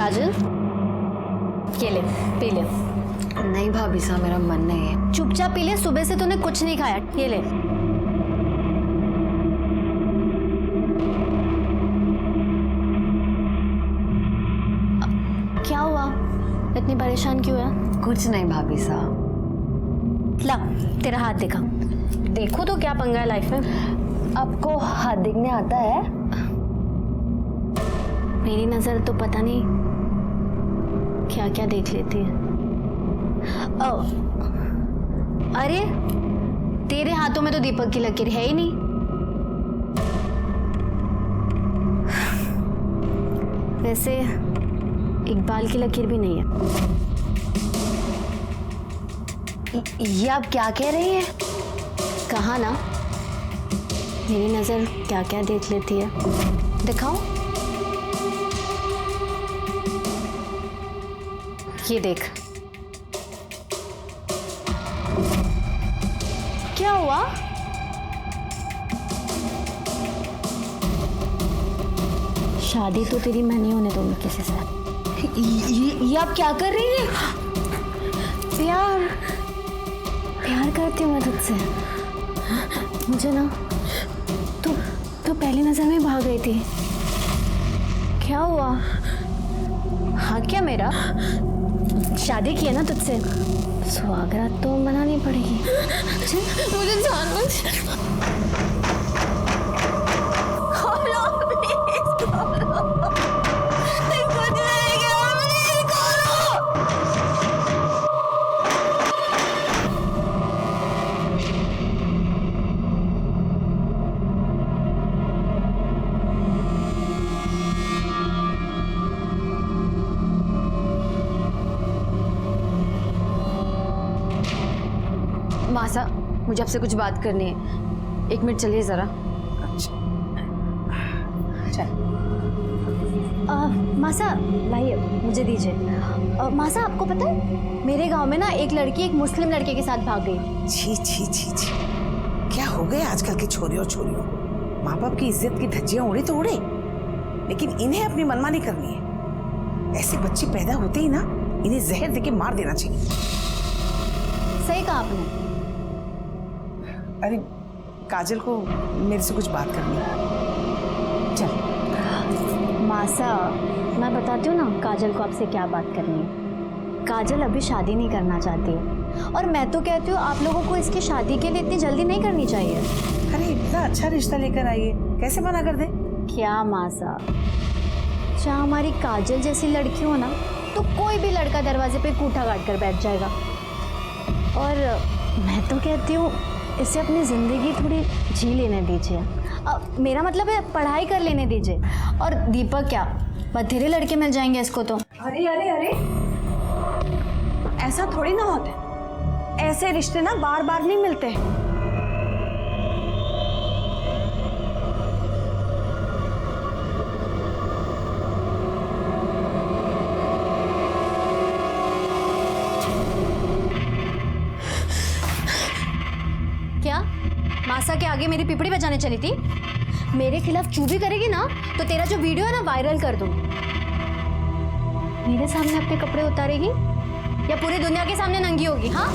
काजल, ये ले, पी ले। नहीं भाभी साहब, मेरा मन नहीं है। चुपचाप पी ले, सुबह से तूने कुछ नहीं खाया। ये ले। क्या हुआ, इतनी परेशान क्यों है? कुछ नहीं भाभी साहब। ला, तेरा हाथ दिखा। देखो तो क्या पंगा है लाइफ में। आपको हाथ दिखने आता है? मेरी नजर तो पता नहीं क्या क्या देख लेती है। ओ, अरे तेरे हाथों में तो दीपक की लकीर है ही नहीं। वैसे इकबाल की लकीर भी नहीं है। ये आप क्या कह रही हैं? कहा ना, मेरी नजर क्या क्या देख लेती है। दिखाओ, ये देख। क्या हुआ? शादी तो तेरी मैं नहीं होने दूंगी किसी से। ये आप क्या कर रही हैं? प्यार प्यार करती हूँ मैं तुझसे। मुझे ना तू पहली नजर में भाग गई थी। क्या हुआ? हाँ क्या मेरा? शादी की है ना तुझसे, स्वागत तो मनानी पड़ेगी। मुझे जानबूझ मासा, मुझे आपसे कुछ बात करनी है। 1 मिनट चलिए जरा। मासा लाइए, मुझे दीजिए। मासा, आपको पता है मेरे गांव में ना एक लड़की एक मुस्लिम लड़के के साथ भाग गई। छी छी छी छी, क्या हो गए आजकल के छोरियों छोरियों को? माँ बाप की इज्जत की धज्जियां उड़े तो उड़े, लेकिन इन्हें अपनी मनमानी करनी है। ऐसे बच्चे पैदा होते ही ना इन्हें जहर देके मार देना चाहिए। सही कहा आपने। अरे काजल को मेरे से कुछ बात करनी है। चल मासा, मैं बताती हूँ ना काजल को आपसे क्या बात करनी है। काजल अभी शादी नहीं करना चाहती है, और मैं तो कहती हूँ आप लोगों को इसकी शादी के लिए इतनी जल्दी नहीं करनी चाहिए। अरे इतना अच्छा रिश्ता लेकर आइए, कैसे मना कर दे? क्या मासा, जहाँ हमारी काजल जैसी लड़की हो ना, तो कोई भी लड़का दरवाजे पे कूठा काट कर बैठ जाएगा। और मैं तो कहती हूँ इसे अपनी ज़िंदगी थोड़ी जी लेने दीजिए। मेरा मतलब है पढ़ाई कर लेने दीजिए। और दीपक क्या, बथेरे लड़के मिल जाएंगे इसको तो। अरे अरे अरे, ऐसा थोड़ी ना होता है। ऐसे रिश्ते ना बार बार नहीं मिलते। क्या मासा के आगे मेरी पिपड़ी बजाने चली थी? मेरे खिलाफ चूभी करेगी ना तो तेरा जो वीडियो है ना वायरल कर दूंगी। मेरे सामने अपने कपड़े उतारेगी या पूरी दुनिया के सामने नंगी होगी? हाँ,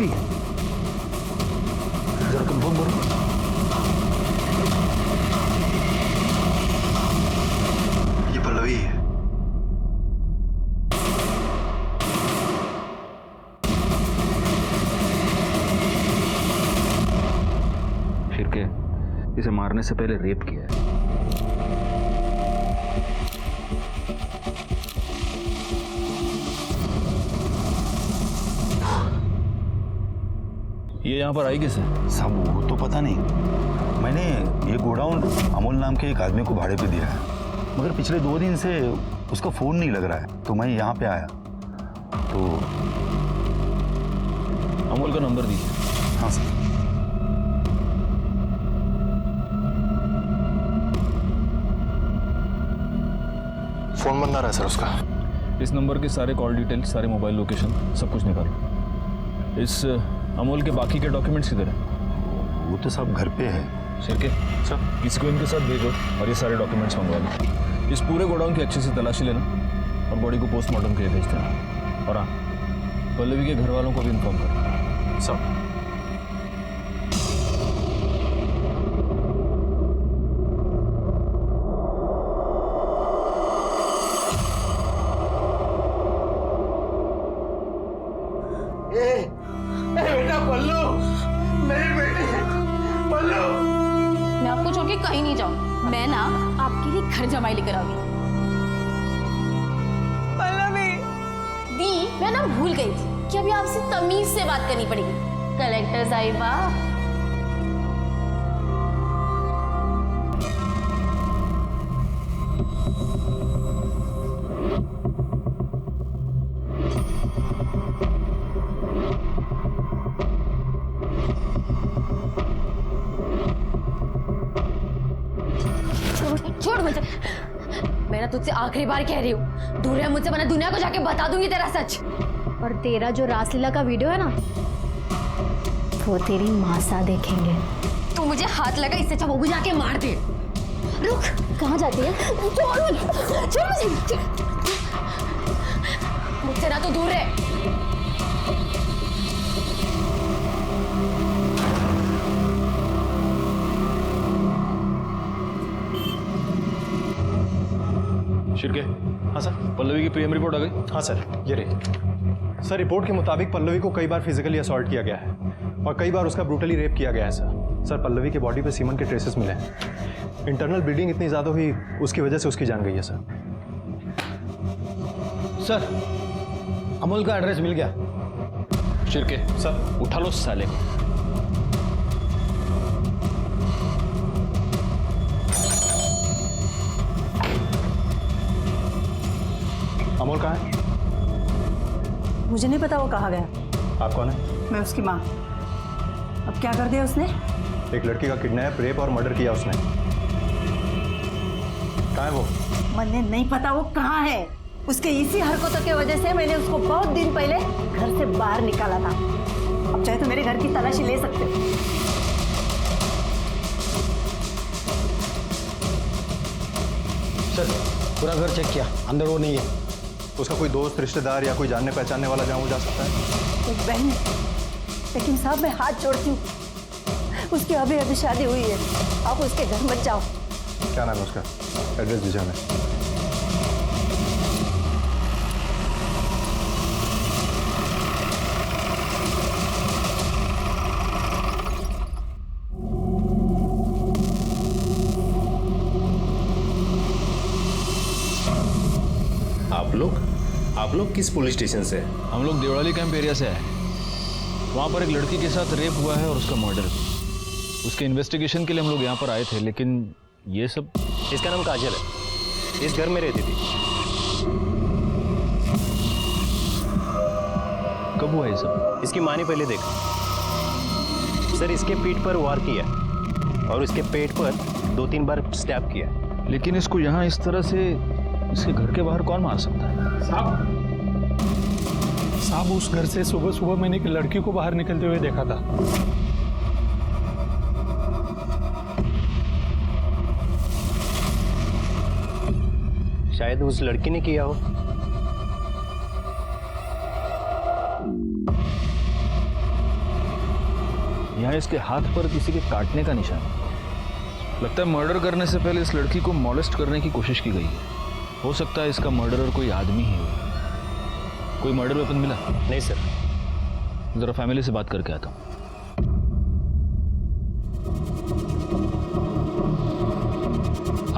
है? जरा कंफर्म करो। ये पल्लवी है। शिर्के, इसे मारने से पहले रेप किया है। ये यहाँ पर आई कैसे? साहब वो तो पता नहीं, मैंने ये गोडाउन अमोल नाम के एक आदमी को भाड़े पे दिया है, मगर पिछले 2 दिन से उसका फ़ोन नहीं लग रहा है, तो मैं यहाँ पे आया। तो अमोल का नंबर दीजिए। हाँ सर। फ़ोन बंद आ रहा है सर उसका। इस नंबर के सारे कॉल डिटेल्स, सारे मोबाइल लोकेशन, सब कुछ निकालो। इस अमोल के बाकी के डॉक्यूमेंट्स किधर हैं? वो तो सब घर पे है। शिर्के, सर किसी को इनके साथ भेजो और ये सारे डॉक्यूमेंट्स मंगवा लो। इस पूरे गोडाउन की अच्छे से तलाशी लेना और बॉडी को पोस्टमार्टम के लिए भेज देना। और हाँ, पल्लवी के घर वालों को भी इन्फॉर्म करो। सब। बेटा पल्लू, मेरी बेटी पल्लू। मैं आपको छोड़ के कहीं नहीं जाऊँ। मैं ना आपके लिए घर जमाई लेकर आऊंगी। पल्लवी दी, मैं ना भूल गई थी कि अभी आपसे तमीज से बात करनी पड़ेगी। कलेक्टर साहिबा, छोड़ मुझे। मैं ना तुझसे आखिरी बार कह रही हूँ, दूर है मुझसे, वरना दुनिया को जाके बता दूंगी तेरा सच। और तेरा जो रासलीला का वीडियो है ना, वो तेरी मासा देखेंगे। तू मुझे हाथ लगा, इससे अच्छा वो भी जाके मार दे। रुक, कहाँ जाती है? छोड़ मुझे। मुझसे ना तो दूर है। शिर्के, हाँ सर। पल्लवी की पीएम रिपोर्ट आ गई? हाँ सर, ये रही। सर रिपोर्ट के मुताबिक पल्लवी को कई बार फिजिकली असॉल्ट किया गया है और कई बार उसका ब्रूटली रेप किया गया है सर। सर पल्लवी के बॉडी पे सीमन के ट्रेसेस मिले हैं। इंटरनल ब्लीडिंग इतनी ज़्यादा हुई, उसकी वजह से उसकी जान गई है सर। सर, अमोल का एड्रेस मिल गया। शिर्के, सर उठा लो साले को। अमोल कहाँ है? मुझे नहीं पता वो कहाँ गया। आप कौन है? मैं उसकी माँ। अब क्या कर दिया उसने? एक लड़की का किडनैप, रेप और मर्डर किया उसने। कहाँ है वो? मुझे नहीं पता वो कहाँ है। उसके इसी हरकतों की वजह से मैंने उसको बहुत दिन पहले घर से बाहर निकाला था। अब चाहे तो मेरे घर की तलाशी ले सकते हो। सर, पूरा घर चेक किया, अंदर वो नहीं है। उसका कोई दोस्त, रिश्तेदार या कोई जानने पहचानने वाला जहाँ वो जा सकता है? एक बहन है, लेकिन साहब मैं हाथ जोड़ती हूँ, उसकी अभी अभी शादी हुई है, आप उसके घर मत जाओ। क्या नाम है उसका? एड्रेस दीजिए हमें। आप लोग किस पुलिस स्टेशन से? हम लोग देवड़ाली कैंप एरिया से आए। वहाँ पर एक लड़की के साथ रेप हुआ है और उसका मर्डर भी। उसके इन्वेस्टिगेशन के लिए हम लोग यहाँ पर आए थे, लेकिन ये सब। इसका नाम काजल है, इस घर में रहती थी। कब हुआ ये सब? इसकी माँ ने पहले देखा सर, इसके पीठ पर वार किया और इसके पेट पर 2-3 बार स्टैब किया। लेकिन इसको यहाँ इस तरह से इसके घर के बाहर कौन मार सकता है? साहब उस घर से सुबह सुबह मैंने एक लड़की को बाहर निकलते हुए देखा था। शायद उस लड़की ने किया हो। यहाँ इसके हाथ पर किसी के काटने का निशान है। लगता है मर्डर करने से पहले इस लड़की को मॉलेस्ट करने की कोशिश की गई है। हो सकता है इसका मर्डरर कोई आदमी ही हो। कोई मर्डर वेपन मिला? नहीं सर। जरा फैमिली से बात करके आता हूँ।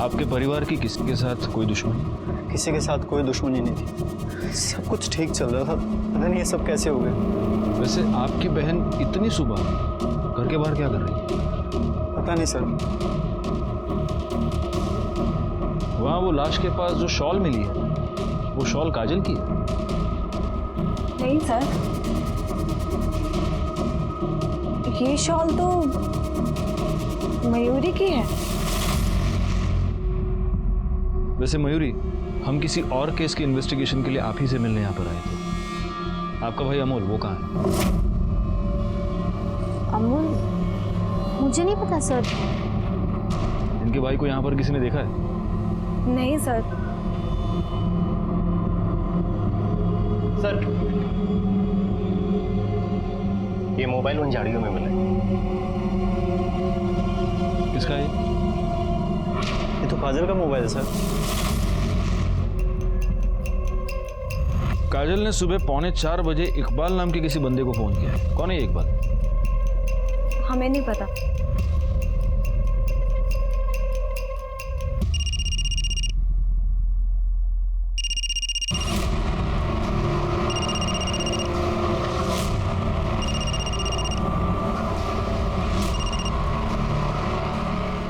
आपके परिवार की किसी के साथ कोई दुश्मनी? किसी के साथ कोई दुश्मनी नहीं थी, सब कुछ ठीक चल रहा था। पता नहीं ये सब कैसे हो गए। वैसे आपकी बहन इतनी सुबह घर के बाहर क्या कर रही है? पता नहीं सर। वहाँ वो लाश के पास जो शॉल मिली है, वो शॉल काजल की है? नहीं सर, ये शॉल तो मयूरी की है। वैसे मयूरी, हम किसी और केस की इन्वेस्टिगेशन के लिए आप ही से मिलने यहाँ पर आए थे। आपका भाई अमोल वो कहाँ है? अमोल, मुझे नहीं पता सर। इनके भाई को यहाँ पर किसी ने देखा है? नहीं सर। सर, ये मोबाइल उन झाड़ियों में मिला है। किसका है? ये तो काजल का मोबाइल है सर। काजल ने सुबह 3:45 बजे इकबाल नाम के किसी बंदे को फोन किया है। कौन है ये इकबाल? हमें नहीं पता।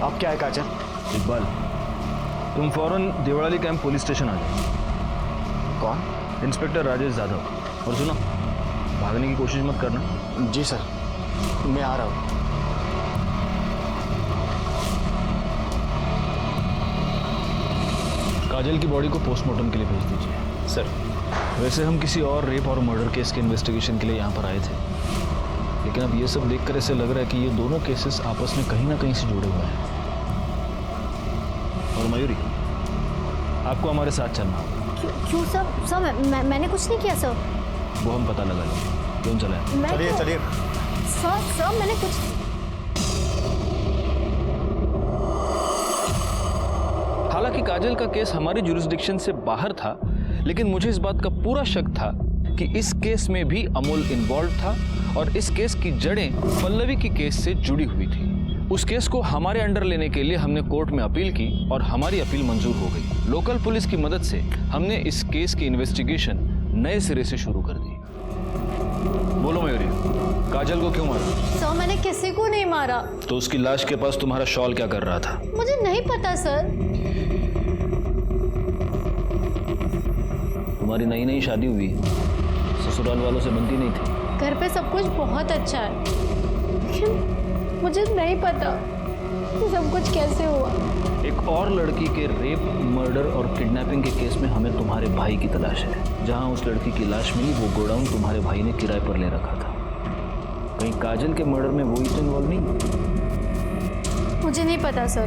आप क्या है काजल? इकबाल, तुम फौरन देवड़ाली कैंप पुलिस स्टेशन आ जाओ। कौन? इंस्पेक्टर राजेश यादव। और सुनो, भागने की कोशिश मत करना। जी सर, मैं आ रहा हूँ। काजल की बॉडी को पोस्टमार्टम के लिए भेज दीजिए। सर, वैसे हम किसी और रेप और मर्डर केस के इन्वेस्टिगेशन के लिए यहाँ पर आए थे, लेकिन अब ये सब देखकर ऐसे लग रहा है कि ये दोनों केसेस आपस में कहीं ना कहीं से जुड़े हुए हैं। और मयूरी, आपको हमारे साथ चलना होगा। क्यों सर? सर मैंने कुछ नहीं किया सर। वो हम पता लगा लेंगे। क्यों चले? मैं चलिए क्यों? चलिए। सर मैंने कुछ। हालांकि काजल का केस हमारी जुरिस्डिक्शन से बाहर था, लेकिन मुझे इस बात का पूरा शक था कि इस केस में भी अमोल इन्वॉल्व था और इस केस की जड़ें पल्लवी की केस से जुड़ी हुई थी। उस केस को हमारे अंडर लेने के लिए हमने कोर्ट में अपील की और हमारी अपील मंजूर हो गई। लोकल पुलिस की मदद से हमने इस केस की इन्वेस्टिगेशन नए सिरे से शुरू कर दी। बोलो मयूरी, काजल को क्यों मारा? सर मैंने किसी को नहीं मारा। तो उसकी लाश के पास तुम्हारा शॉल क्या कर रहा था? मुझे नहीं पता सर। तुम्हारी नई नई शादी हुई, ससुराल वालों से बनती नहीं थी। घर पे सब कुछ बहुत अच्छा है, लेकिन मुझे नहीं पता कि सब कुछ कैसे हुआ। एक और लड़की के रेप, मर्डर और किडनैपिंग के केस में हमें तुम्हारे भाई की तलाश है। जहां उस लड़की की लाश मिली, वो गोडाउन तुम्हारे भाई ने किराए पर ले रखा था। कहीं काजल के मर्डर में वो ही तो इन्वॉल्व नहीं? मुझे नहीं पता सर।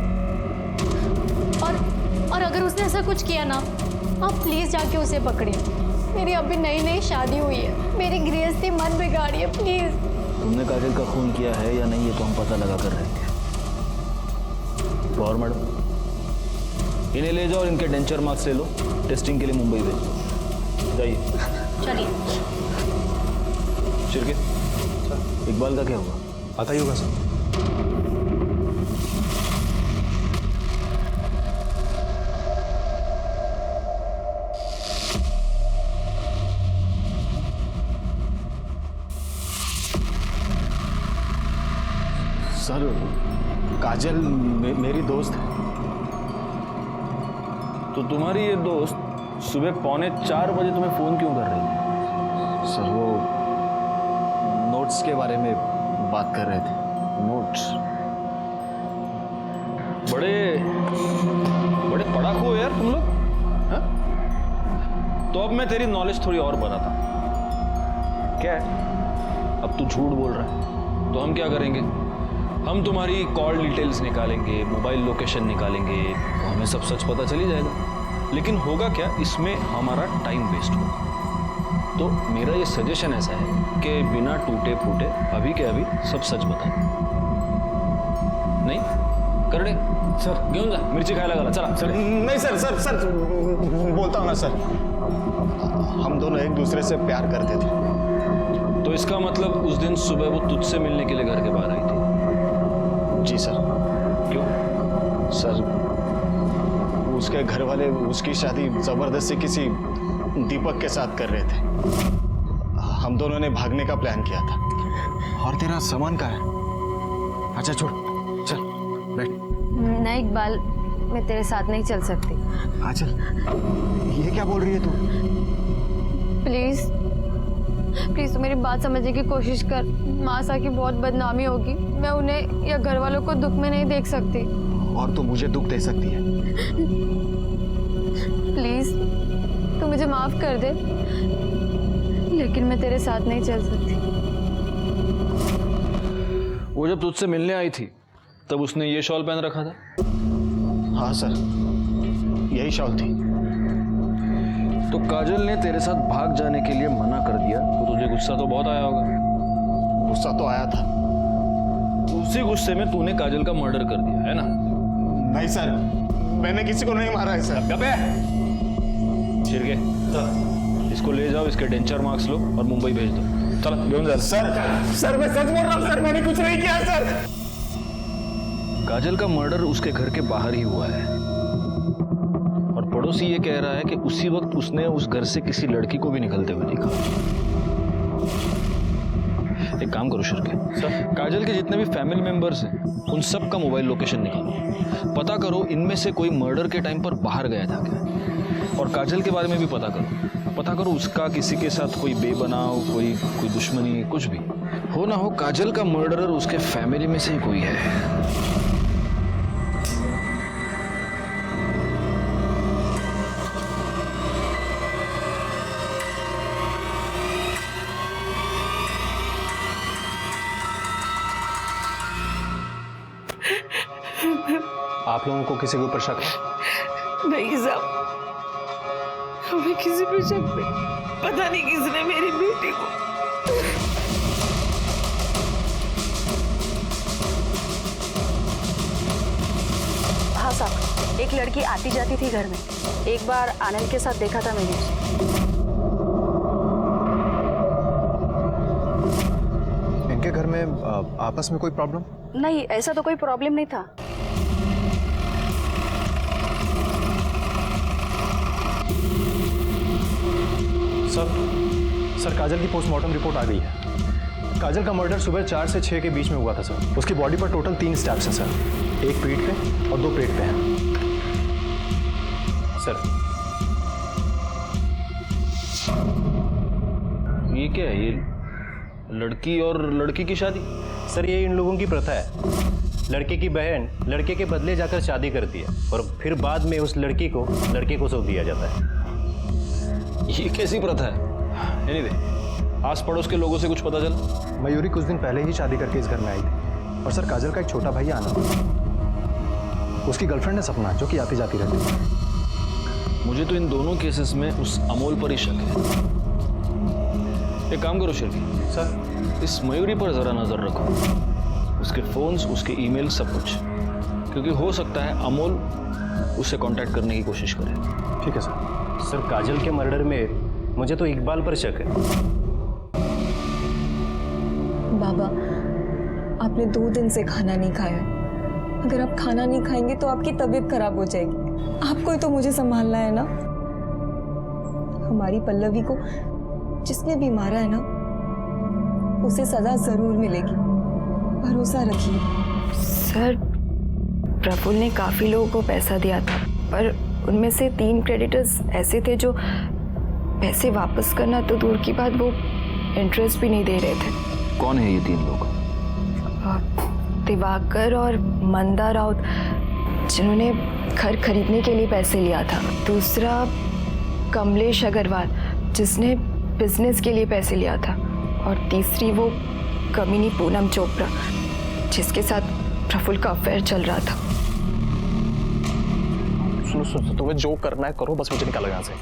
और अगर उसने ऐसा कुछ किया ना, आप प्लीज जाके उसे पकड़िए। मेरी अभी नई नई शादी हुई है, मेरी गृहस्थी मत बिगाड़िए प्लीज। तुमने काजल का खून किया है या नहीं, ये तो हम पता लगा कर रहे हैं। और मैडम, इन्हें ले जाओ और इनके डेंचर मार्क्स ले लो, टेस्टिंग के लिए मुंबई भेजो। जाइए। चलिए। शिरके, इकबाल का क्या हुआ? आता ही होगा सर। सर, काजल मेरी दोस्त है। तो तुम्हारी ये दोस्त सुबह 3:45 बजे तुम्हें फोन क्यों कर रही थी? सर, वो नोट्स के बारे में बात कर रहे थे। नोट्स? बड़े पढ़ाकू हो यार तुम लोग, हाँ? तो अब मैं तेरी नॉलेज थोड़ी और बढ़ाता हूं। क्या है, अब तू झूठ बोल रहा है, तो हम क्या करेंगे? हम तुम्हारी कॉल डिटेल्स निकालेंगे, मोबाइल लोकेशन निकालेंगे, तो हमें सब सच पता चली जाएगा। लेकिन होगा क्या, इसमें हमारा टाइम वेस्ट होगा। तो मेरा ये सजेशन ऐसा है कि बिना टूटे फूटे अभी के अभी सब सच बता दे। नहीं करणे सर घेऊन जा, मिरची खायला घाला, चला। सर नहीं सर सर सर बोलता हूँ ना सर, हम दोनों एक दूसरे से प्यार करते थे। तो इसका मतलब उस दिन सुबह वो तुझसे मिलने के लिए घर के बाहर आई थी? जी सर। क्यों? सर उसके घर वाले उसकी शादी जबरदस्ती किसी दीपक के साथ कर रहे थे। हम दोनों ने भागने का प्लान किया था। और तेरा सामान कहाँ है? अच्छा छोड़, चल बैठ। नहीं इकबाल, मैं तेरे साथ नहीं चल सकती। हाँ चल। ये क्या बोल रही है तू? प्लीज प्लीज तू मेरी बात समझने की कोशिश कर। मासा की बहुत बदनामी होगी, मैं उन्हें या घर वालों को दुख में नहीं देख सकती। और तू मुझे दुख दे सकती है? प्लीज तू मुझे माफ कर दे, लेकिन मैं तेरे साथ नहीं चल सकती। वो जब तुझसे मिलने आई थी तब उसने ये शॉल पहन रखा था? हाँ सर, यही शॉल थी। तो काजल ने तेरे साथ भाग जाने के लिए मना कर दिया तो तुझे गुस्सा तो बहुत आया होगा। गुस्सा तो आया था। उसी गुस्से में तूने काजल का मर्डर कर दिया है ना? नहीं सर, मैंने किसी को नहीं मारा है सर। अबे छिरके, इसको ले जाओ, इसके डेंचर मार्क्स लो और मुंबई भेज दो। चलो घेऊन जा। सर मैं सच बोल रहा हूँ सर, मैंने कुछ नहीं किया सर। काजल का मर्डर उसके घर के बाहर ही हुआ है और पड़ोसी ये कह रहा है कि उसी वक्त उसने उस घर से किसी लड़की को भी निकलते हुए देखा। एक काम करो शिरके, काजल के जितने भी फैमिली मेंबर्स हैं उन सब का मोबाइल लोकेशन निकालो, पता करो इनमें से कोई मर्डर के टाइम पर बाहर गया था क्या, और काजल के बारे में भी पता करो उसका किसी के साथ कोई बेबनाव, कोई दुश्मनी, कुछ भी हो ना हो, काजल का मर्डरर उसके फैमिली में से ही कोई है। आप लोगों को किसी के ऊपर शक है? नहीं साहब, हमें किसी पे शक नहीं। पता नहीं किसने मेरी बेटी को। हाँ साहब, एक लड़की आती जाती थी घर में। एक बार आनंद के साथ देखा था मैंने उसे। इनके घर में आपस में कोई प्रॉब्लम? नहीं, ऐसा तो कोई प्रॉब्लम नहीं था। सर काजल की पोस्टमार्टम रिपोर्ट आ गई है। काजल का मर्डर सुबह 4 से 6 के बीच में हुआ था सर। उसकी बॉडी पर टोटल 3 स्टैब्स हैं सर, एक पीठ पे और 2 पेट पे हैं सर। ये क्या है? ये लड़की और लड़की की शादी? सर ये इन लोगों की प्रथा है। लड़के की बहन लड़के के बदले जाकर शादी करती है और फिर बाद में उस लड़की को लड़के को सौंप दिया जाता है। ये कैसी प्रथा है? एनीवे, आस पड़ोस के लोगों से कुछ पता चला? मयूरी कुछ दिन पहले ही शादी करके इस घर में आई थी। और सर काजल का एक छोटा भाई आनंद, उसकी गर्लफ्रेंड है सपना, जो कि आती जाती रहती है। मुझे तो इन दोनों केसेस में उस अमोल पर ही शक है। एक काम करो शिरकी सर, इस मयूरी पर जरा नजर रखो, उसके फोन्स, उसके ईमेल, सब कुछ, क्योंकि हो सकता है अमोल उससे कांटेक्ट करने की कोशिश करे। ठीक है सर। सर काजल के मर्डर में मुझे तो इकबाल पर शक है। बाबा, आपने 2 दिन से खाना नहीं खाया। अगर आप खाना नहीं खाएंगे तो आपकी तबीयत खराब हो जाएगी। आपको ही तो मुझे संभालना है ना। हमारी पल्लवी को जिसने भी मारा है ना, उसे सजा जरूर मिलेगी, भरोसा रखिए। सर, प्रफुल्ल ने काफी लोगों को पैसा दिया था, पर उनमें से 3 क्रेडिटर्स ऐसे थे जो पैसे वापस करना तो दूर की बात, वो इंटरेस्ट भी नहीं दे रहे थे। कौन है ये 3 लोग? दिवाकर और मंदा राउत, जिन्होंने घर खरीदने के लिए पैसे लिया था। दूसरा कमलेश अग्रवाल, जिसने बिजनेस के लिए पैसे लिया था। और तीसरी वो कमीनी पूनम चोपड़ा, जिसके साथ प्रफुल्ल का अफेयर चल रहा था। सुनो, तुम्हें जो करना है करो, बस मुझे निकालो यहाँ से।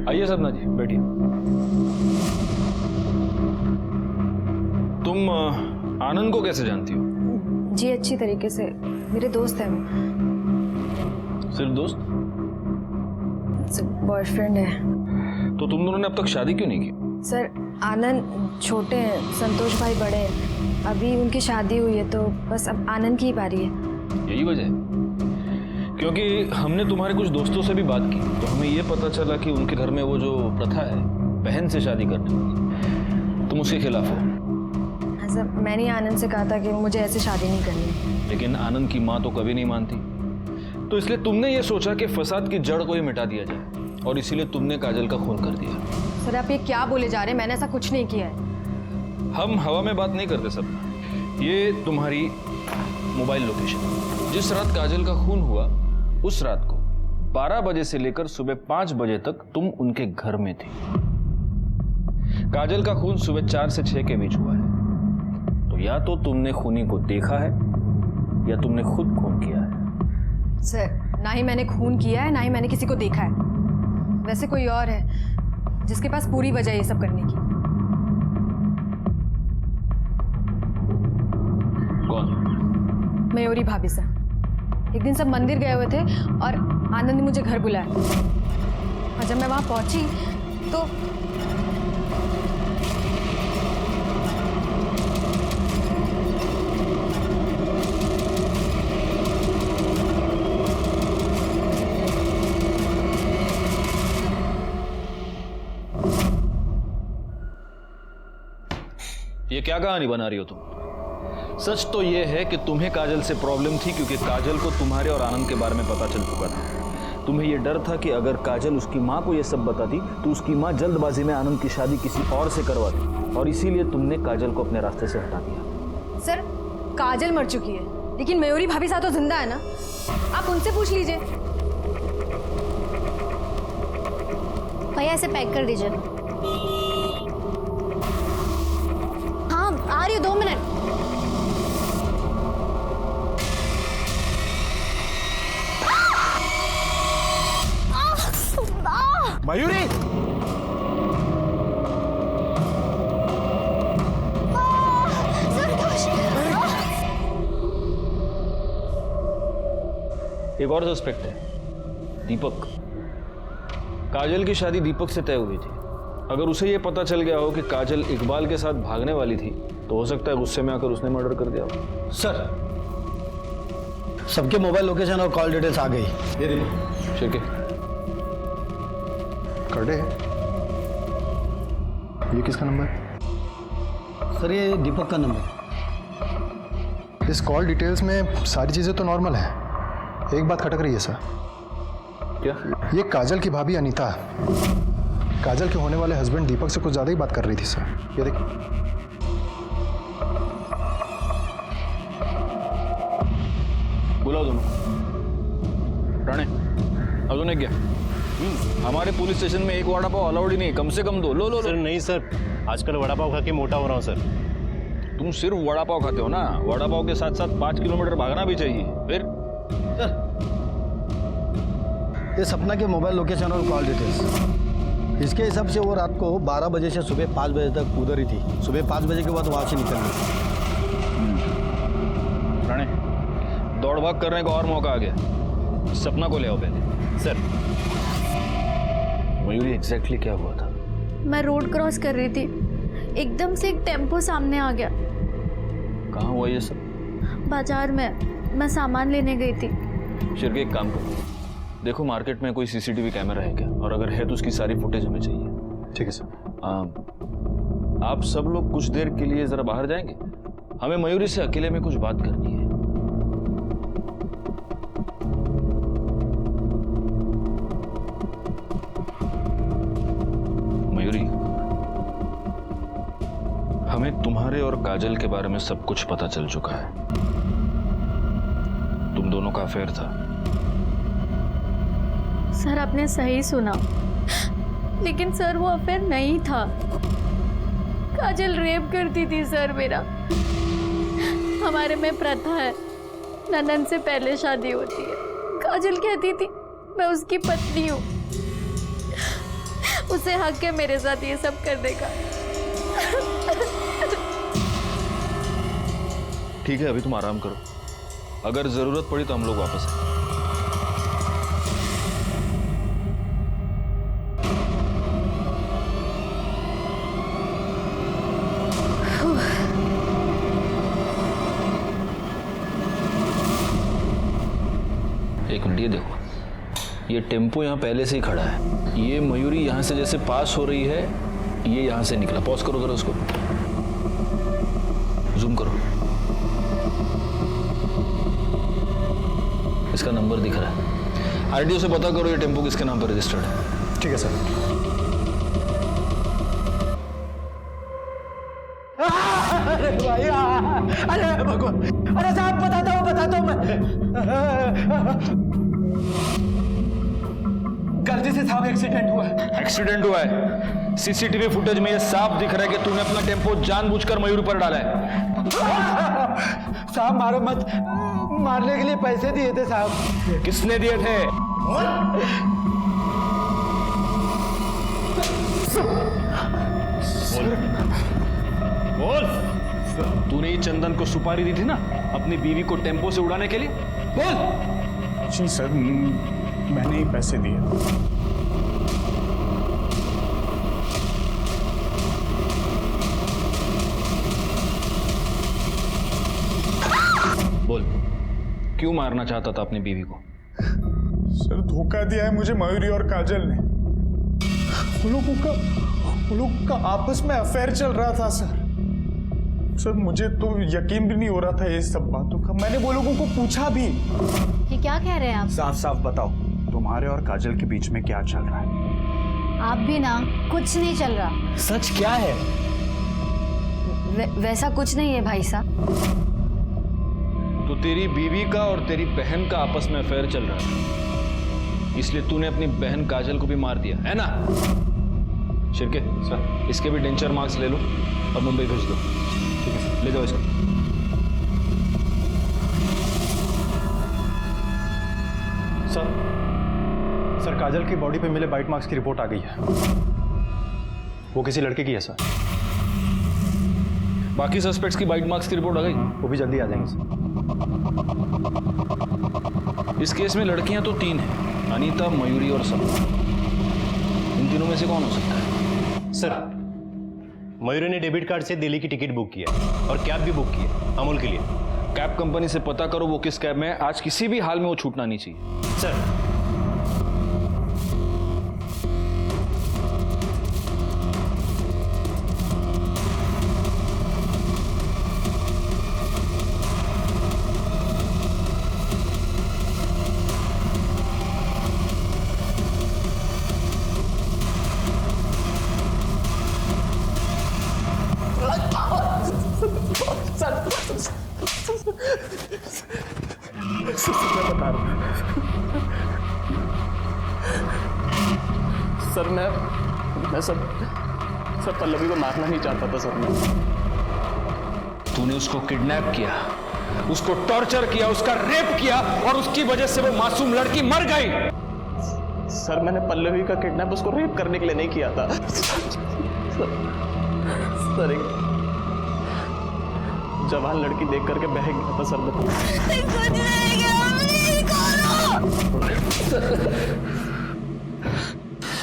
आइए सपना जी, बैठिए। तुम आनंद को कैसे जानती हो? जी अच्छी तरीके से, मेरे दोस्त हैं वो। सिर्फ दोस्त? बॉयफ्रेंड है। तो तुम दोनों ने अब तक शादी क्यों नहीं की? सर आनंद छोटे हैं, संतोष भाई बड़े हैं, अभी उनकी शादी हुई है तो बस अब आनंद की ही बारी है। यही वजह है? क्योंकि हमने तुम्हारे कुछ दोस्तों से भी बात की तो हमें ये पता चला कि उनके घर में वो जो प्रथा है बहन से शादी करने की, तुम उसके खिलाफ हो। सर मैंने आनंद से कहा था कि मुझे ऐसे शादी नहीं करनी, लेकिन आनंद की माँ तो कभी नहीं मानती, तो इसलिए तुमने ये सोचा कि फसाद की जड़ को ही मिटा दिया जाए और इसीलिए तुमने काजल का खून कर दिया। सर आप ये क्या बोले जा रहे हैं? मैंने ऐसा कुछ नहीं किया है। हम हवा में बात नहीं करते सब। ये तुम्हारी मोबाइल लोकेशन, जिस रात काजल का खून हुआ उस रात को 12 बजे से लेकर सुबह 5 बजे तक तुम उनके घर में थी। काजल का खून सुबह 4 से 6 के बीच हुआ है, तो या तो तुमने खूनी को देखा है या तुमने खुद खून किया है। सर ना ही मैंने खून किया है ना ही मैंने किसी को देखा है। वैसे कोई और है जिसके पास पूरी वजह ये सब करने की। कौन? मयूरी भाभी से। एक दिन सब मंदिर गए हुए थे और आनंद ने मुझे घर बुलाया और जब मैं वहां पहुंची तो ये क्या कहानी बना रही हो तुम? सच तो ये है कि तुम्हें काजल से प्रॉब्लम थी क्योंकि काजल को तुम्हारे और आनंद के बारे में पता चल चुका था। तुम्हें ये डर था कि अगर काजल उसकी माँ को ये सब बताती तो उसकी माँ जल्दबाजी में आनंद की शादी किसी और से करवाती और इसीलिए तुमने काजल को अपने रास्ते से हटा दिया। सर काजल मर चुकी है लेकिन मयूरी भाभी साथ तो जिंदा है ना, आप उनसे पूछ लीजिए। भैया इसे पैक कर दीजिए। हाँ आ रही हूँ, 2 मिनट। मयूरी एक और सस्पेक्ट है, दीपक। काजल की शादी दीपक से तय हुई थी। अगर उसे यह पता चल गया हो कि काजल इकबाल के साथ भागने वाली थी तो हो सकता है गुस्से में आकर उसने मर्डर कर दिया हो। सर सबके मोबाइल लोकेशन और कॉल डिटेल्स आ गई। ये देखिए शिरके कर्डे है। ये किसका नंबर है? सर ये दीपक का नंबर। इस कॉल डिटेल्स में सारी चीज़ें तो नॉर्मल है, एक बात खटक रही है सर। क्या? ये काजल की भाभी अनीता काजल के होने वाले हस्बैंड दीपक से कुछ ज़्यादा ही बात कर रही थी सर। ये देखिए। बुलाओ दोनों। राणे अजून एक क्या? हमारे पुलिस स्टेशन में एक वड़ा पाव अलाउड ही नहीं, कम से कम 2। लो लो सर नहीं सर, आजकल वड़ा पाव खा के मोटा हो रहा हूँ सर। तुम सिर्फ वड़ा पाव खाते हो ना, वड़ा पाव के साथ साथ 5 किलोमीटर भागना भी चाहिए। फिर सर ये सपना के मोबाइल लोकेशन और कॉल डिटेल्स, इसके हिसाब से वो रात को 12 बजे से सुबह 5 बजे तक उधर ही थी। सुबह 5 बजे के बाद वहाँ से निकल गई। राणे दौड़ भाग करने का और मौका आ गया, सपना को ले आओ पहले। सर मयूरी एग्जैक्टली क्या हुआ था? मैं रोड क्रॉस कर रही थी, एकदम से एक टेम्पो सामने आ गया। कहाँ हुआ ये सब? बाजार में, मैं सामान लेने गई थी। शिरके एक काम करो, देखो मार्केट में कोई सीसीटीवी कैमरा है क्या, और अगर है तो उसकी सारी फुटेज हमें चाहिए। ठीक है सर। आप सब लोग कुछ देर के लिए जरा बाहर जाएंगे, हमें मयूरी से अकेले में कुछ बात करनी है। मयूरी, हमें तुम्हारे और काजल के बारे में सब कुछ पता चल चुका है। तुम दोनों का अफेयर था। सर आपने सही सुना, लेकिन सर वो अफेयर नहीं था। काजल रेप करती थी सर मेरा। हमारे में प्रथा है, ननन से पहले शादी होती है। काजल कहती थी मैं उसकी पत्नी हूँ। उसे हक है मेरे साथ ये सब करने का। ठीक है, अभी तुम आराम करो, अगर जरूरत पड़ी तो हम लोग वापस आए। एक मिनट, ये देखो, ये टेम्पो यहाँ पहले से ही खड़ा है। ये मयूरी यहाँ से जैसे पास हो रही है, ये यहाँ से निकला। पॉज करो जरा उसको, जूम करो, इसका नंबर दिख रहा है। आरटीओ से पता करो ये टेम्पो किसके नाम पर रजिस्टर्ड है। ठीक है सर। अरे भाई, अरे भगवान, अरे साहब बताता हूँ मैं। गलती से साहब एक्सीडेंट हुआ है। एक्सीडेंट हुआ है? सीसीटीवी फुटेज में ये साफ दिख रहा है कि तूने अपना टेम्पो जानबूझकर मयूर पर डाला है। साहब मारो मत, मारने के लिए पैसे दिए थे साहब। किसने दिए थे? बोल। तूने ये चंदन को सुपारी दी थी ना अपनी बीवी को टेम्पो से उड़ाने के लिए? बोल। जी सर, मैंने ही पैसे दिए। बोल, क्यों मारना चाहता था अपनी बीवी को? सर धोखा दिया है मुझे मयूरी और काजल ने। वो लोगों का आपस में अफेयर चल रहा था सर। सर मुझे तो यकीन भी नहीं हो रहा था ये सब बातों का। मैंने वो लोगों को पूछा भी। ये क्या कह रहे हैं आप? साफ साफ बताओ, तुम्हारे और काजल के बीच में क्या चल रहा है? आप भी ना, कुछ नहीं चल रहा। सच क्या है? वैसा कुछ नहीं है भाई साहब। तो तेरी बीवी का और तेरी बहन का आपस में अफेयर चल रहा है, इसलिए तूने अपनी बहन काजल को भी मार दिया है ना? शिरके सर, इसके भी डेंचर मार्क्स ले लो और मुंबई भेज दो। ठीक है सर, ले जाओ इसको। सर, काजल की बॉडी पे मिले बाइट मार्क्स की रिपोर्ट आ गई है। वो किसी लड़के की है सर। बाकी सस्पेक्ट्स की बाइट मार्क्स की रिपोर्ट आ गई? वो भी जल्दी आ जाएंगे सर। इस केस में लड़कियां तो 3 हैं, अनीता, मयूरी और सपना। इन तीनों में से कौन हो सकता है? सर, मयूरी ने डेबिट कार्ड से दिल्ली की टिकट बुक किया और कैब भी बुक की है अमूल के लिए। कैब कंपनी से पता करो वो किस कैब में है। आज किसी भी हाल में वो छूटना नहीं चाहिए। सर, सर मैं सर पल्लवी को मारना नहीं चाहता था सर। मैं तूने उसको किडनैप किया, उसको टॉर्चर किया, उसका रेप किया और उसकी वजह से वो मासूम लड़की मर गई। सर मैंने पल्लवी का किडनैप उसको रेप करने के लिए नहीं किया था। सर एक जवान लड़की देख करके बह गया था सर।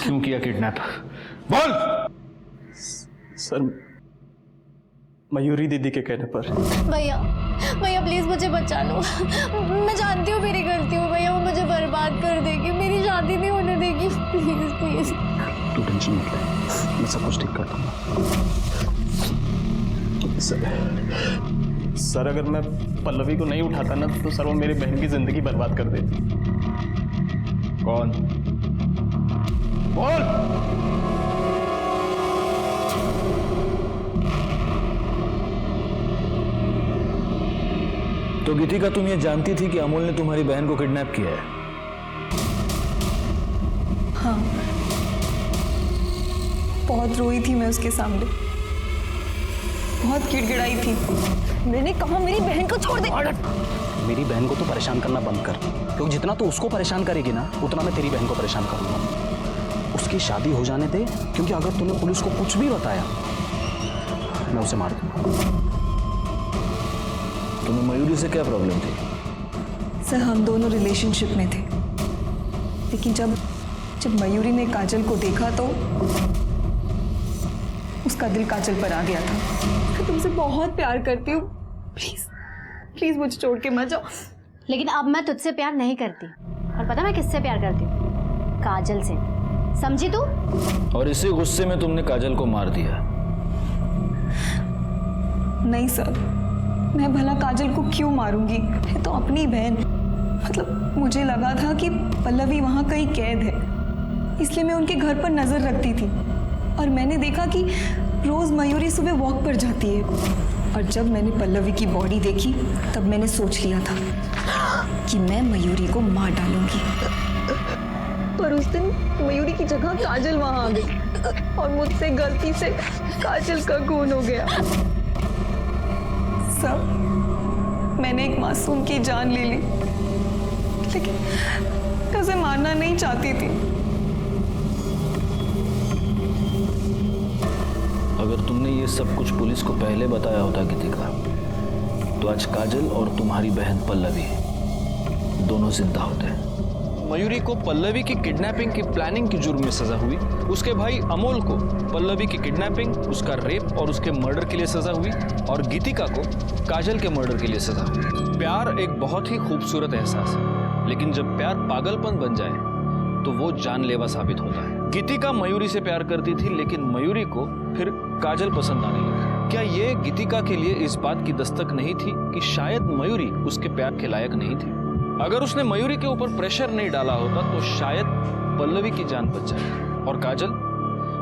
क्यों किया किडनैप? बोल। सर मयूरी दीदी के कहने पर। भैया प्लीज मुझे बचा लो। मैं जानती हूँ मेरी गलती हो भैया, वो मुझे बर्बाद कर देगी, मेरी शादी नहीं होने देगी। Please please. तू टेंशन मत ले, मैं सब कुछ ठीक कर दूंगा। सर अगर मैं पल्लवी को नहीं उठाता ना तो सर वो मेरी बहन की जिंदगी बर्बाद कर देती। कौन? बोल। तो गीतिका, तुम ये जानती थी कि अमूल ने तुम्हारी बहन को किडनैप किया है? हाँ, बहुत रोई थी मैं उसके सामने, बहुत गिड़गिड़ाई थी। मैंने कहा मेरी बहन को छोड़ दे। मेरी बहन को तो परेशान करना बंद कर, क्योंकि जितना तू उसको परेशान करेगी ना उतना मैं तेरी बहन को परेशान करूंगा। उसकी शादी हो जाने दे, क्योंकि अगर तूने पुलिस को कुछ भी बताया मैं उसे मार दूंगा। तुम्हें मयूरी से क्या प्रॉब्लम थी? सर हम दोनों रिलेशनशिप में थे, लेकिन जब मयूरी ने काजल को देखा तो उसका दिल काजल पर आ गया था। मैं तुमसे बहुत प्यार करती हूँ, प्लीज प्लीज मुझे छोड़ के मत जाओ। लेकिन अब मैं तुझसे प्यार नहीं करती, और पता मैं किससे प्यार करती हूँ? काजल से, समझी तू? और इसी गुस्से में तुमने काजल को मार दिया। नहीं सर, मैं भला काजल को क्यों मारूंगी? मैं तो अपनी बहन, मतलब मुझे लगा था कि पल्लवी वहाँ कहीं कैद है, इसलिए मैं उनके घर पर नजर रखती थी। और मैंने देखा कि रोज मयूरी सुबह वॉक पर जाती है, और जब मैंने पल्लवी की बॉडी देखी तब मैंने सोच लिया था कि मैं मयूरी को मार डालूंगी। पर उस दिन मयूरी की जगह काजल वहां आ गई और मुझसे गलती से काजल का खून हो गया। सर, मैंने एक मासूम की जान ले ली, लेकिन मैं उसे मारना नहीं चाहती थी। अगर तुमने ये सब कुछ पुलिस को पहले बताया होता गीतिका, तो आज काजल और तुम्हारी बहन पल्लवी दोनों जिंदा होते। मयूरी को पल्लवी की किडनैपिंग की प्लानिंग की जुर्म में सजा हुई, उसके भाई अमोल को पल्लवी की किडनैपिंग, उसका रेप और उसके मर्डर के लिए सजा हुई, और गीतिका को काजल के मर्डर के लिए सजा हुई। प्यार एक बहुत ही खूबसूरत एहसास है, लेकिन जब प्यार पागलपन बन जाए तो वो जानलेवा साबित होता है। गीतिका मयूरी से प्यार करती थी, लेकिन मयूरी को फिर काजल पसंद आने लगी। क्या ये गीतिका के लिए इस बात की दस्तक नहीं थी कि शायद मयूरी उसके प्यार के लायक नहीं थी? अगर उसने मयूरी के ऊपर प्रेशर नहीं डाला होता तो शायद पल्लवी की जान बच जाए। और काजल,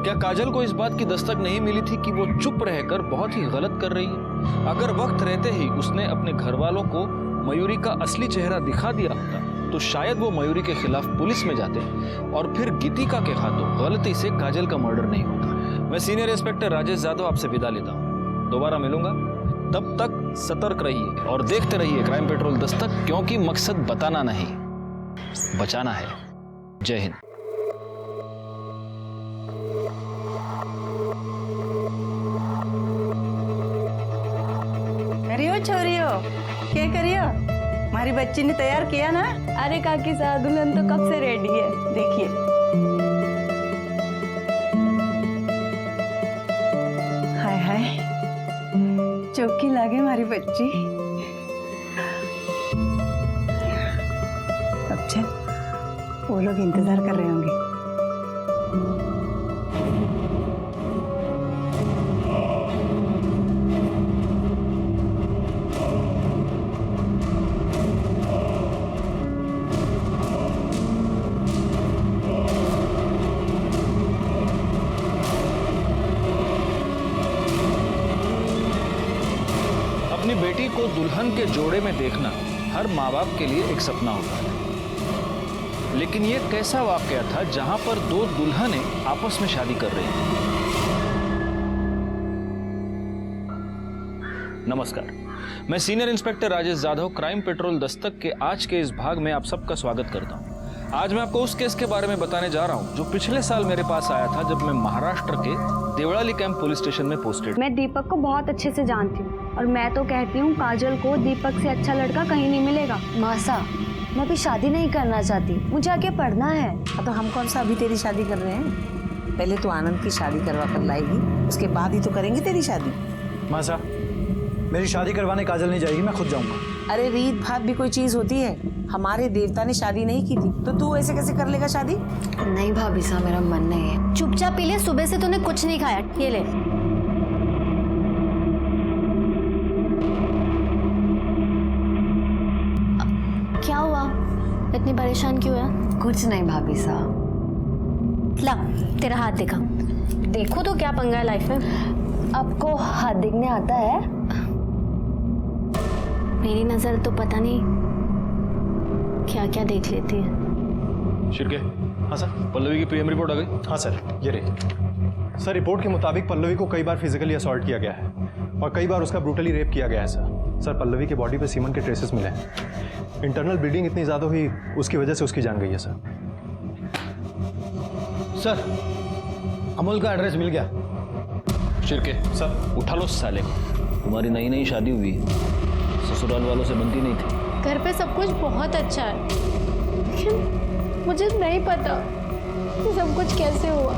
क्या काजल को इस बात की दस्तक नहीं मिली थी कि वो चुप रहकर बहुत ही गलत कर रही है? अगर वक्त रहते ही उसने अपने घर वालों को मयूरी का असली चेहरा दिखा दिया होता तो शायद वो मयूरी के खिलाफ पुलिस में जाते, और फिर गीतिका के हाथों गलती से काजल का मर्डर नहीं होता। मैं सीनियर इंस्पेक्टर राजेश जाधव आपसे विदा लेता हूँ, दोबारा मिलूंगा। तब तक सतर्क रहिए और देखते रहिए क्राइम पेट्रोल दस्तक, क्योंकि मकसद बताना नहीं, बचाना है। जय हिंद। करियो छोरियो, क्या करियो? हमारी बच्ची ने तैयार किया ना? अरे काकी साहब, दुल्हन तो कब से रेडी है, देखिए। हाय हाय, चौकी लागे हमारी बच्ची। अब चल, वो लोग इंतजार कर रहे होंगे। अपनी बेटी को दुल्हन के जोड़े में देखना हर माँ बाप के लिए एक सपना होता है, लेकिन ये कैसा वाकया था जहां पर दो दुल्हनें आपस में शादी कर रही थी। नमस्कार, मैं senior inspector Rajesh Jadhav crime petrol Dastak के आज के इस भाग में आप सबका स्वागत करता हूं। आज मैं आपको उस केस के बारे में बताने जा रहा हूं जो पिछले साल मेरे पास आया था जब मैं महाराष्ट्र के देवळाली कैंप पुलिस स्टेशन में पोस्टेड। मैं दीपक को बहुत अच्छे से जानती हूँ, और मैं तो कहती हूँ काजल को दीपक से अच्छा लड़का कहीं नहीं मिलेगा। मासा, मैं अभी शादी नहीं करना चाहती, मुझे आगे पढ़ना है। तो हम कौन सा अभी तेरी शादी कर रहे हैं? पहले तो आनंद की शादी करवा कर लाएगी, उसके बाद ही तो करेंगे तेरी शादी। मासा, मेरी शादी करवाने काजल नहीं जाएगी, मैं खुद जाऊंगा। अरे रीत भात भी कोई चीज होती है? हमारे देवता ने शादी नहीं की थी, तो तू ऐसे कैसे कर लेगा शादी? नहीं भाभी साहब, मेरा मन नहीं है। चुपचाप पी ले, सुबह से तूने कुछ नहीं खाया, ये ले। क्या हुआ, इतनी परेशान क्यों है? कुछ नहीं भाभी साहब। ला, तेरा हाथ दिखा। देखो तो क्या पंगा है लाइफ में। आपको हाथ देखने आता है? मेरी नजर तो पता नहीं क्या क्या देख लेती है। शिर्के। हाँ सर। पल्लवी की पीएम रिपोर्ट आ गई? हाँ सर, ये रही। सर, रिपोर्ट के मुताबिक पल्लवी को कई बार फिजिकली असॉल्ट किया गया है और कई बार उसका ब्रूटली रेप किया गया है सर। पल्लवी की बॉडी पे सीमन के ट्रेसेस मिले हैं। इंटरनल ब्लीडिंग इतनी ज़्यादा हुई, उसकी वजह से उसकी जान गई है सर। सर, अमोल का एड्रेस मिल गया। शिरके सर, उठा लो साले को। तुम्हारी नई नई शादी हुई है, ससुराल वालों से बनती नहीं थी। घर पे सब कुछ बहुत अच्छा है, लेकिन मुझे नहीं पता कि सब कुछ कैसे हुआ।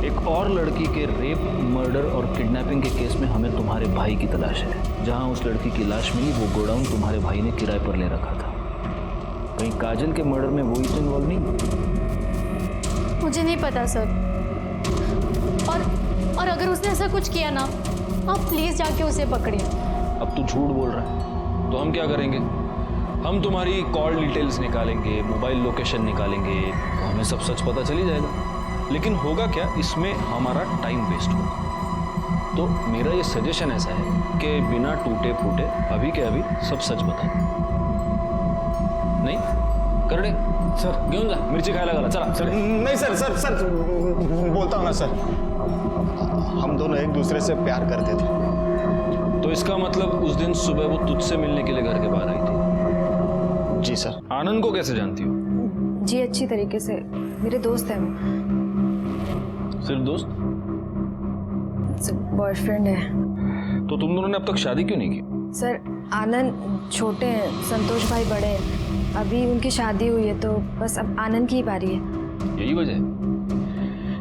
एक और लड़की के रेप, मर्डर और किडनैपिंग के केस में हमें तुम्हारे भाई की तलाश है। जहां उस लड़की की लाश मिली वो गोडाउन तुम्हारे भाई ने किराए पर ले रखा था। कहीं काजल के मर्डर में वो ही तो इन्वॉल्व नहीं? मुझे नहीं पता सर। और अगर उसने ऐसा कुछ किया ना, आप प्लीज जाके उसे पकड़िए। अब तू झूठ बोल रहा है तो हम क्या करेंगे? हम तुम्हारी कॉल डिटेल्स निकालेंगे, मोबाइल लोकेशन निकालेंगे, तो हमें सब सच पता चली जाएगा। लेकिन होगा क्या, इसमें हमारा टाइम वेस्ट होगा। तो मेरा ये सजेशन ऐसा है कि बिना टूटे फूटे अभी के अभी सब सच बता। नहीं करने सर, घेऊन जा, मिर्ची खायला घाला, चला। सर नहीं सर, सर सर बोलता हूँ ना सर, हम दोनों एक दूसरे से प्यार करते थे। तो इसका मतलब उस दिन सुबह वो तुझसे मिलने के लिए घर के बाहर आई थी? जी सर। आनंद को कैसे जानती हो? जी अच्छी तरीके से, मेरे दोस्त हैं वो। सिर्फ दोस्त? बॉयफ्रेंड है। तो तुम दोनों ने अब तक शादी क्यों नहीं की? सर आनंद छोटे हैं, संतोष भाई बड़े हैं। अभी उनकी शादी हुई है तो बस अब आनंद की ही बारी है। यही वजह है?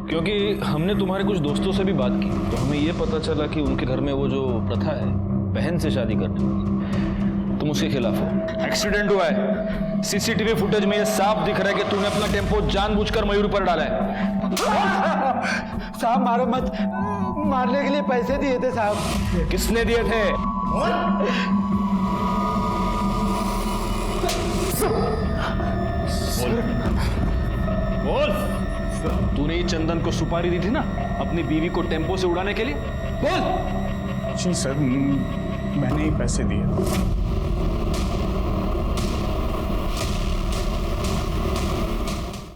क्योंकि हमने तुम्हारे कुछ दोस्तों से भी बात की तो हमें ये पता चला कि उनके घर में वो जो प्रथा है बहन से शादी करने वाली, तुम उसके खिलाफ हो। एक्सीडेंट हुआ है, सीसीटीवी फुटेज में ये साफ दिख रहा है कि तूने अपना टेम्पो जानबूझकर मयूर पर डाला है। साहब मारो मत, मारने के लिए पैसे दिए थे साहब। किसने दिए थे? बोल। तूने ही चंदन को सुपारी दी थी ना अपनी बीवी को टेम्पो से उड़ाने के लिए? बोल। जी सर, मैंने ही पैसे दिए।